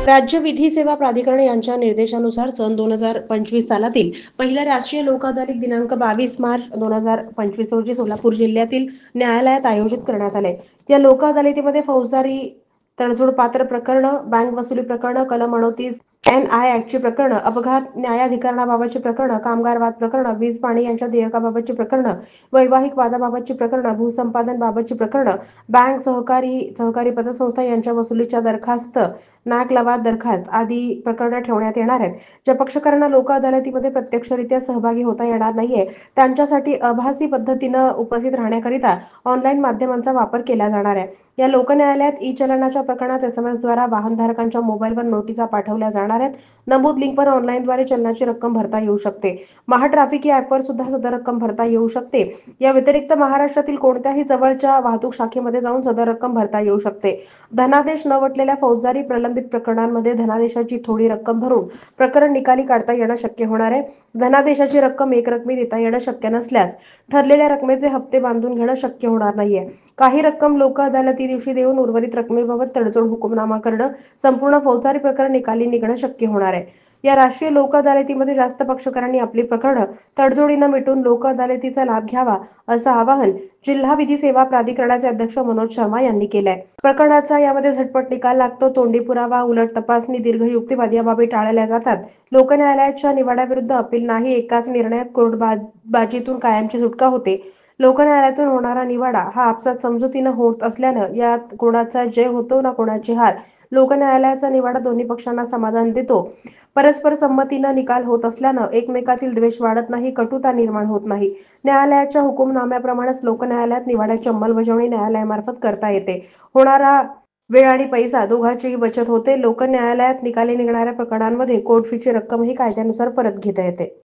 राज्य विधी सेवा प्राधिकरण यांच्या निर्देशानुसार सन 2025 सालातील पहिल्या राष्ट्रीय लोक अदालत दिनांक 22 मार्च 2025 रोजी सोलापूर जिल्ह्यातील न्यायालयात आयोजित करण्यात आले। या लोक अदालतीमध्ये फौजदारी तडजोड पात्र प्रकरण, बँक वसुली प्रकरण, कलम 29 NI ऍक्टची प्रकरण, अपघात न्यायाधिकरणाबाबतची प्रकरण, कामगार वाद प्रकरण, वीज पाणी यांच्या देयकाबाबतची प्रकरण, वैवाहिक वादाबाबतची प्रकरण, भूसंपादन बाबतची प्रकरण, बँक सहकारी पतसंस्था यांच्या वसुलीच्या दरखास्त, नाक लवाद दरखास्त आदी प्रकरणं ठेवण्यात येणार आहेत। ज्या पक्षकारांना लोक अदालतीमध्ये प्रत्यक्षरित्या सहभागी होता येणार नाहीये त्यांच्यासाठी आभासी पद्धतीनं उपस्थित राहण्याकरिता ऑनलाईन माध्यमांचा वापर केला जाणार आहे। या लोक न्यायालयात ई-चलनाच्या प्रकरणात SMS द्वारा वाहनधारकांच्या मोबाईलवर नोटिसा पाठवल्या जाणार आहेत। नमूद लिंकवर ऑनलाईनद्वारे चलनाची रक्कम भरता येऊ शकते। महाट्रॅफिक या ॲपवर सुद्धा सदर रक्कम भरता येऊ शकते। या व्यतिरिक्त महाराष्ट्रातील कोणत्याही जवळच्या वाहतूक शाखेमध्ये जाऊन सदर रक्कम भरता येऊ शकते। धनादेश न वटलेल्या फौजदारी प्रलंबित प्रकरणांमध्ये धनादेशाची थोडी रक्कम भरून प्रकरण निकाली काढता येणं शक्य होणार आहे। धनादेशाची रक्कम एकरकमी देता येणं शक्य नसल्यास ठरलेल्या रकमेचे हप्ते बांधून घेणं शक्य होणार नाहीये। काही रक्कम लोक अदालती दिवशी देऊन उर्वरित रकमेबाबत तडजोड हुकुमनामा करणं, संपूर्ण फौजदारी प्रकरण निकाली निघणं शक्य होणार आहे। या राष्ट्रीय लोक अदालतीमध्ये जास्त पक्षकारांनी आपली प्रकरणं तडजोडीनं मिटून लोक अदालतीचा लाभ घ्यावा असं आवाहन जिल्हा विधी सेवा प्राधिकरणाचे अध्यक्ष मनोज शर्मा यांनी केलंय। प्रकरणाचा यामध्ये झटपट निकाल लागतो, तोंडी पुरावा, उलट तपासणी, दीर्घ युक्तिवाद या बाबी टाळल्या जातात। लोक न्यायालयाच्या निवाड्याविरुद्ध अपील नाही, एकाच निर्णयात कोर्टबाजीतून कायमची सुटका होते। लोक न्यायालयातून होणारा निवाडा हा आपसात समजुतीनं होत असल्यानं यात कोणाचा जय होतो ना कोणाची हार। लोक न्यायालयाचा निवाडा दोन्ही पक्षांना समाधान देतो। परस्पर संमतीनं निकाल होत असल्यानं एकमेकातील द्वेष वाढत नाही, कटुता निर्माण होत नाही। न्यायालयाच्या हुकुमनाम्याप्रमाणेच लोक न्यायालयात निवाड्याची अंमलबजावणी न्यायालयामार्फत करता येते। होणारा वेळ आणि पैसा दोघांचीही बचत होते। लोक न्यायालयात निकाली निघणाऱ्या प्रकरणांमध्ये कोर्ट फीची रक्कमही कायद्यानुसार परत घेता येते।